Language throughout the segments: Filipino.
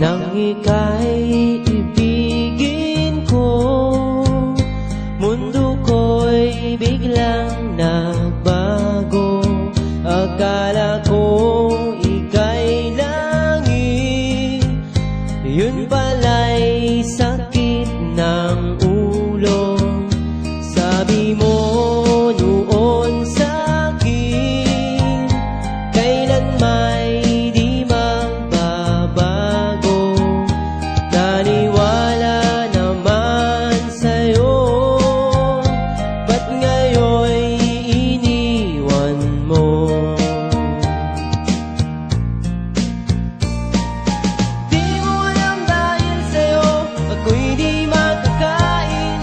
Nang ika'y ibigin ko, mundo ko'y biglang nagbago. Akala ko ika'y langit, yun pala'y sakit ng ulo. Sabi mo noon sa'kin, kailan may di magbabago. Naniwala naman sa'yo, ba't ngayon'y iniwan mo? Di mo alam dahil sa'yo ako'y di makakain,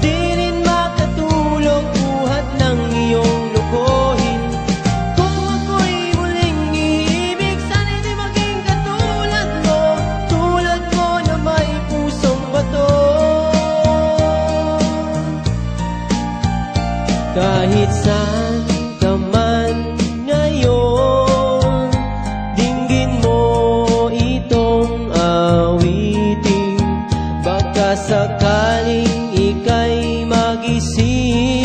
di rin makatulog buhat ng iyong lokohin. Kung ako'y muling iibig, sana'y di maging katulad mo, tulad mo na may pusong bato. Kahit saan ka man ngayon, dinggin mo itong awitin. Baka sakaling ika'y magising,